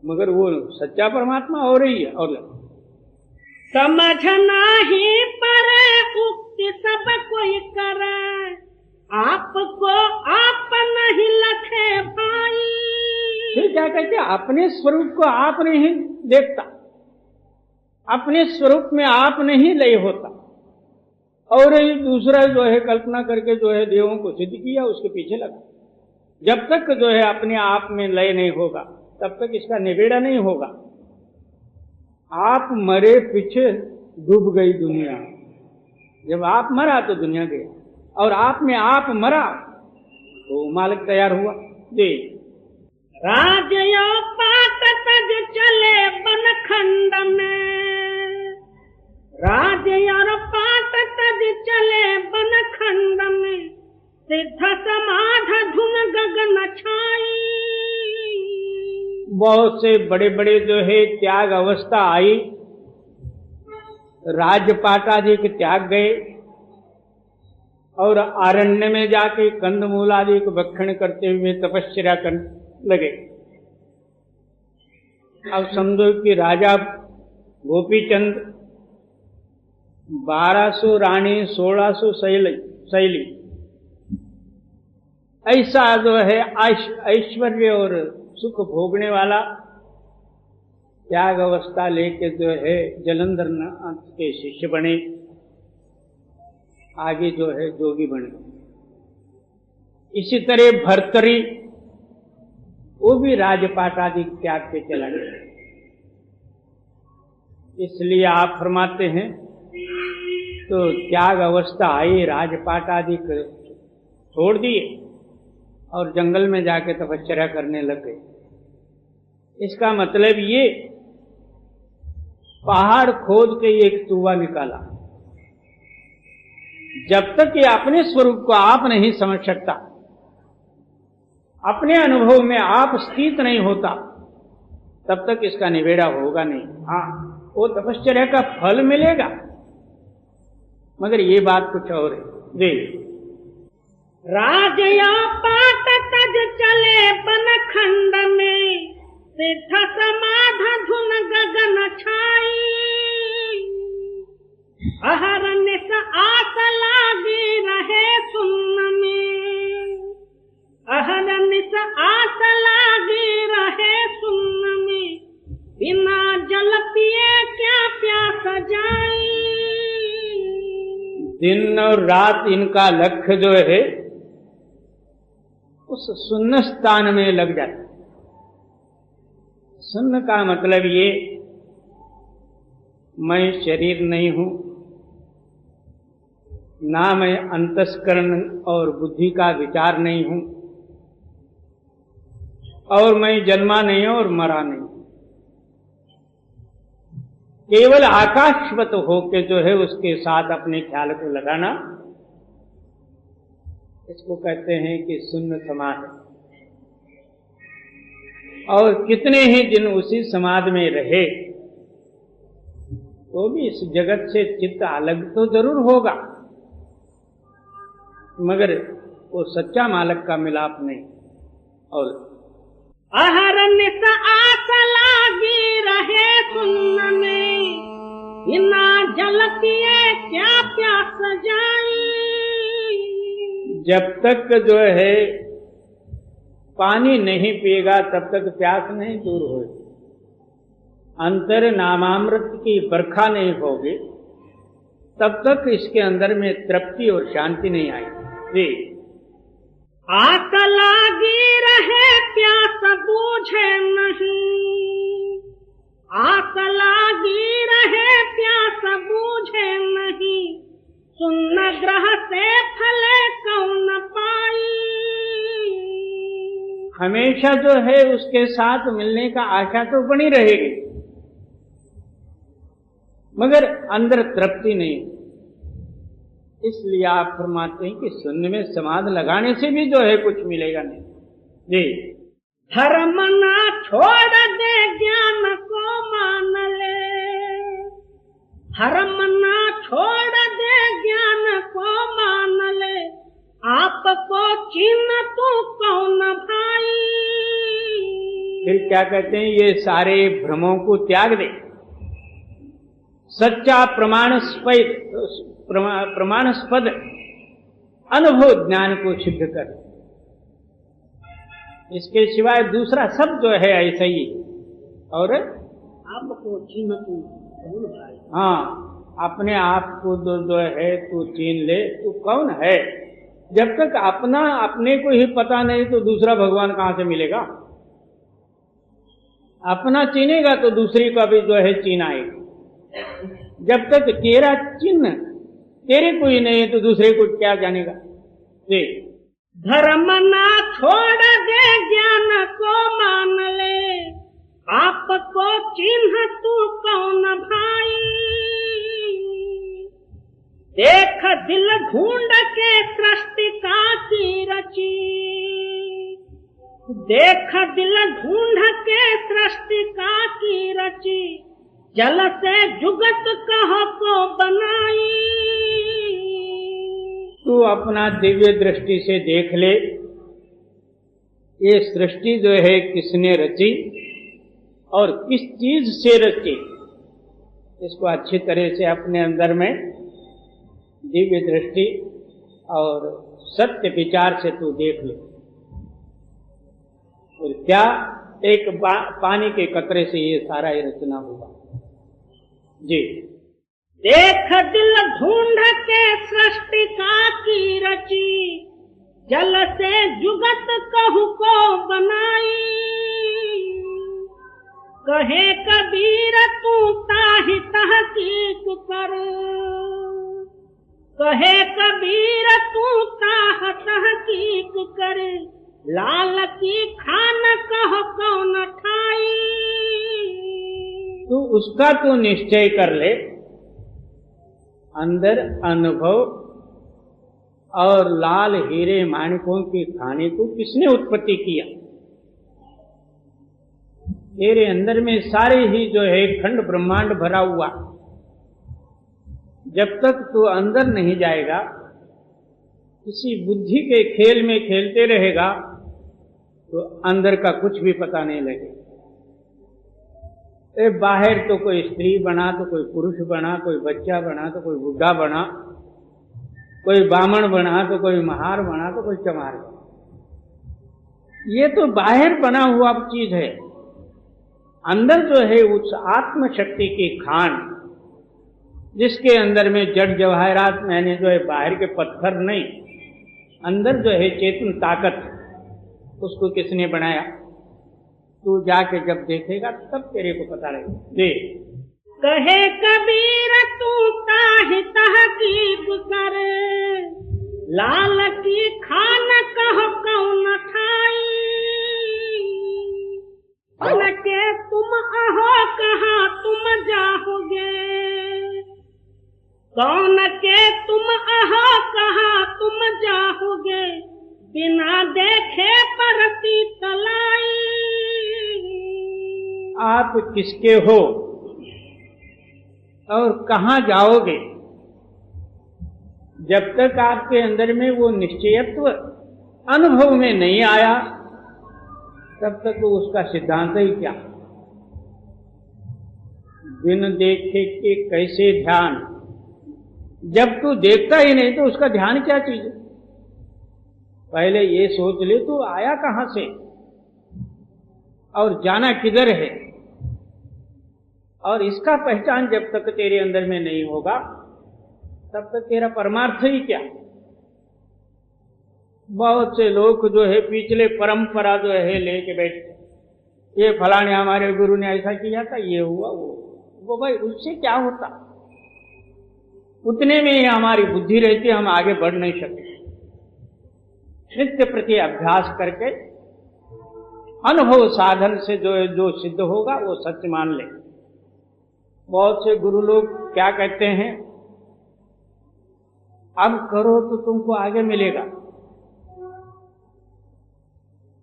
मगर वो सच्चा परमात्मा हो रही है। और समझना ही परे उक्ति सब कोई करे, आपको आप नहीं लखे भाई। फिर क्या कहते? अपने स्वरूप को आप नहीं देखता, अपने स्वरूप में आप नहीं लय होता, और दूसरा जो है कल्पना करके जो है देवों को सिद्ध किया, उसके पीछे लगा। जब तक जो है अपने आप में लय नहीं होगा, तब तक इसका निबेड़ा नहीं होगा। आप मरे पीछे डूब गई दुनिया। जब आप मरा तो दुनिया गई, और आप में आप मरा तो मालिक तैयार हुआ जी। राजयो पाट तज चले बनखंड में, राजयो पाट तज चले बनखंड में, सिद्ध समाध धुन गगन छाई। बहुत से बड़े बड़े जो है त्याग अवस्था आई, राजपाट आदि के त्याग गए और आरण्य में जाके कंदमूल आदि को भक्षण करते हुए तपस्या करने लगे। अब समझो कि राजा गोपीचंद 1200 रानी 1600 शैली, ऐसा जो है ऐश्वर्य और सुख भोगने वाला त्याग अवस्था लेके जो है जलंधर नाथ के शिष्य बने, आगे जो है जोगी बने। इसी तरह भर्तरी, वो भी राजपाट आदि त्याग के चला गया। इसलिए आप फरमाते हैं तो त्याग अवस्था आई, राजपाट आदि छोड़ दिए और जंगल में जाके तपस्या करने लग गए। इसका मतलब ये पहाड़ खोद के एक चूहा निकाला। जब तक ये अपने स्वरूप को आप नहीं समझ सकता, अपने अनुभव में आप स्थित नहीं होता, तब तक इसका निबेड़ा होगा नहीं। हाँ, वो तपस्या का फल मिलेगा, मगर ये बात कुछ और है जी। राजया पाट तज चले बनखंड में, सिद्ध समाध धुन गगन छाई। अहरनिश आस लागी रहे सुन्न में, अहरनिश आस लागी रहे सुन्न दिन और रात इनका लक्ष्य जो है उस शून्य स्थान में लग जाता। शून्य का मतलब ये, मैं शरीर नहीं हूं, ना मैं अंतस्करण और बुद्धि का विचार नहीं हूं, और मैं जन्मा नहीं हूं और मरा नहीं हूं। केवल आकाशवत होके जो है उसके साथ अपने ख्याल को लगाना, इसको कहते हैं कि शून्य समाधि। और कितने ही दिन उसी समाधि में रहे तो भी इस जगत से चित्त अलग तो जरूर होगा, मगर वो सच्चा मालिक का मिलाप नहीं। और अहरनिश आस लागी रहे सुन्न में, बिना जल पिए क्या प्यास जाई। जब तक जो है पानी नहीं पिएगा तब तक प्यास नहीं दूर होगी, अंतर नामामृत की बरखा नहीं होगी तब तक इसके अंदर में तृप्ति और शांति नहीं आएगी। आस लागी रहे प्यास बूझे नहीं, आस लागी रहे प्यास बूझे नहीं, सुन्न ग्रह से फले कौन पाई। हमेशा जो है उसके साथ मिलने का आशा तो बनी रहेगी, मगर अंदर तृप्ति नहीं। इसलिए आप फरमाते हैं कि शून्य में समाधि लगाने से भी जो है कुछ मिलेगा नहीं। जी, धर्म ना छोड़ दे ज्ञान को मान ले, धर्म ना छोड़ दे ज्ञान को मान ले, आपको चिन्ह तू कौन भाई। फिर क्या कहते हैं, ये सारे भ्रमों को त्याग दे, सच्चा प्रमाणस्पद अनुभव ज्ञान को सिद्ध कर। इसके सिवाय दूसरा सब जो है ऐसा ही। और आपको चिन्ह तू कौन भाई। हाँ, अपने आप को जो है तू चिन्ह ले, तू कौन है। जब तक अपने को ही पता नहीं तो दूसरा भगवान कहां से मिलेगा। अपना चिन्हेगा तो दूसरी का भी जो है चिन्ह आएगा। जब तक तेरा चिन्ह तेरे को ही नहीं है तो दूसरे को क्या जानेगा। धर्म ना छोड़ दे ज्ञान को मान ले, आपको चिन्ह तू कौन भाई। देख दिल ढूंढ के सृष्टि का की रची, देख दिल ढूंढ के सृष्टि का की रची, जल से जुगत कहो को बनाई। तू अपना दिव्य दृष्टि से देख ले, ये सृष्टि जो है किसने रची और किस चीज से रची। इसको अच्छी तरह से अपने अंदर में दिव्य दृष्टि और सत्य विचार से तू देख ले। और क्या एक पानी के कतरे से ये सारा ही रचना होगा। जी, देख दिल ढूंढ के सृष्टि का की रची, जल से जुगत कहु को बनाई। कहे कबीर तू ताहि तहकीक कर, कहे कबीर तू ताह तहकीक कर, लाल की खान कहो कौन ठाई। तू उसका तू निश्चय कर ले। अंदर अनुभव और लाल हीरे माणिकों के खाने को किसने उत्पत्ति किया। तेरे अंदर में सारे ही जो है खंड ब्रह्मांड भरा हुआ। जब तक तू अंदर नहीं जाएगा, किसी बुद्धि के खेल में खेलते रहेगा तो अंदर का कुछ भी पता नहीं लगेगा। बाहर तो कोई स्त्री बना, तो कोई पुरुष बना, कोई बच्चा बना, तो कोई बुढ़ा बना, कोई बामण बना, तो कोई महार बना, तो कोई चमार बना। ये तो बाहर बना हुआ चीज है। अंदर जो है उस आत्म शक्ति की खान जिसके अंदर में जड़ जवाहरात, मैंने जो है बाहर के पत्थर नहीं, अंदर जो है चेतन ताकत, उसको किसने बनाया? तू जाके जब देखेगा तब तेरे को पता लगेगा। देख कहे कबीर तू ताहि तहकीक कर, लाल की खान कहो कौन ठाई, के तुम अहो कहाँ तुम जाओगे, कौन के तुम अहो कहाँ तुम जाओगे, बिना देखे परती तलाई। आप किसके हो और कहाँ जाओगे? जब तक आपके अंदर में वो निश्चयत्व अनुभव में नहीं आया तब तक तो उसका सिद्धांत ही क्या? बिन देखे के कैसे ध्यान? जब तू देखता ही नहीं तो उसका ध्यान क्या चीज है? पहले ये सोच ले तू आया कहां से और जाना किधर है, और इसका पहचान जब तक तेरे अंदर में नहीं होगा तब तक तेरा परमार्थ ही क्या? बहुत से लोग जो है पिछले परंपरा जो है लेके बैठे, ये फलाने हमारे गुरु ने ऐसा किया था, ये हुआ वो भाई उससे क्या होता? उतने में ही हमारी बुद्धि रहती है, हम आगे बढ़ नहीं सकते। नित्य प्रति अभ्यास करके अनुभव साधन से जो सिद्ध होगा वो सत्य मान ले। बहुत से गुरु लोग क्या कहते हैं, अब करो तो तुमको आगे मिलेगा।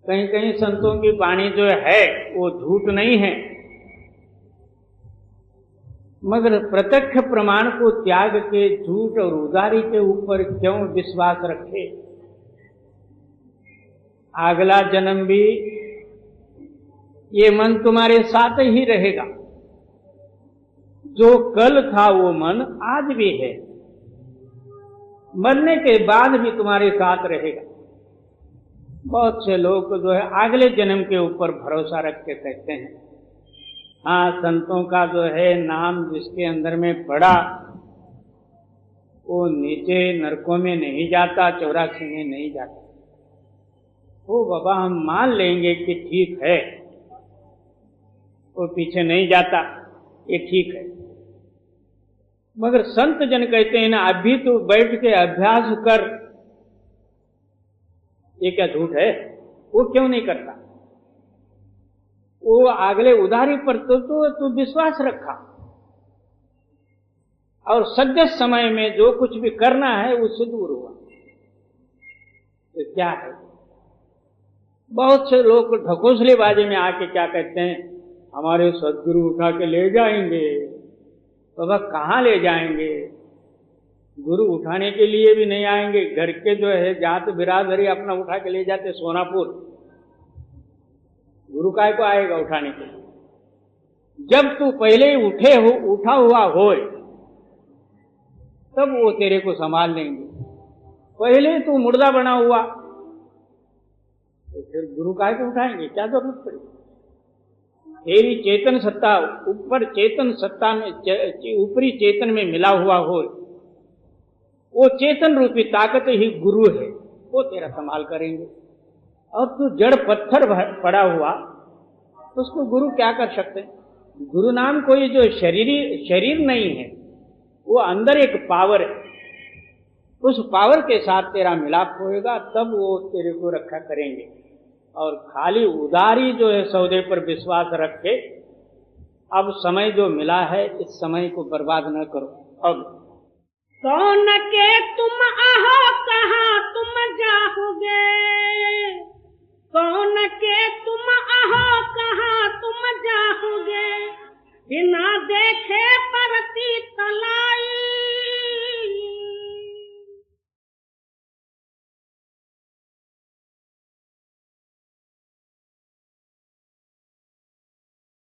कहीं कहीं संतों की वाणी जो है वो झूठ नहीं है, मगर प्रत्यक्ष प्रमाण को त्याग के झूठ और उदारी के ऊपर क्यों विश्वास रखे? अगला जन्म भी ये मन तुम्हारे साथ ही रहेगा। जो कल था वो मन आज भी है, मरने के बाद भी तुम्हारे साथ रहेगा। बहुत से लोग जो है अगले जन्म के ऊपर भरोसा रख के कहते हैं, हाँ संतों का जो है नाम जिसके अंदर में पड़ा वो नीचे नरकों में नहीं जाता, 84 में नहीं जाता। वो बाबा हम मान लेंगे कि ठीक है, वो पीछे नहीं जाता, ये ठीक है, मगर संत जन कहते हैं ना अभी तो बैठ के अभ्यास कर। ये क्या झूठ है? वो क्यों नहीं करता? वो अगले उदारी पर तो विश्वास रखा और सद्य समय में जो कुछ भी करना है उससे दूर हुआ। तो क्या है? बहुत से लोग ढकोसलेबाजी में आके क्या कहते हैं, हमारे सदगुरु उठा के ले जाएंगे। बाबा कहाँ ले जाएंगे? गुरु उठाने के लिए भी नहीं आएंगे। घर के जो है जात बिरादरी अपना उठा के ले जाते सोनापुर, गुरु काय को आएगा उठाने के लिए? जब तू पहले ही उठा हुआ हो तब वो तेरे को संभाल लेंगे। पहले तू मुर्दा बना हुआ तो फिर गुरु काय को उठाएंगे? क्या जरूरत पड़ी? तेरी चेतन सत्ता ऊपर चेतन सत्ता में ऊपरी चेतन में मिला हुआ हो, वो चेतन रूपी ताकत ही गुरु है, वो तेरा संभाल करेंगे। और तू जड़ पत्थर पड़ा हुआ उसको गुरु क्या कर सकते हैं? गुरु नाम कोई जो शरीर नहीं है, वो अंदर एक पावर है। उस पावर के साथ तेरा मिलाप होएगा तब वो तेरे को रक्षा करेंगे। और खाली उदारी जो है सौदे पर विश्वास रख के अब समय जो मिला है इस समय को बर्बाद न करो। अब कौन के तुम आहो कहाँ तुम जाओगे,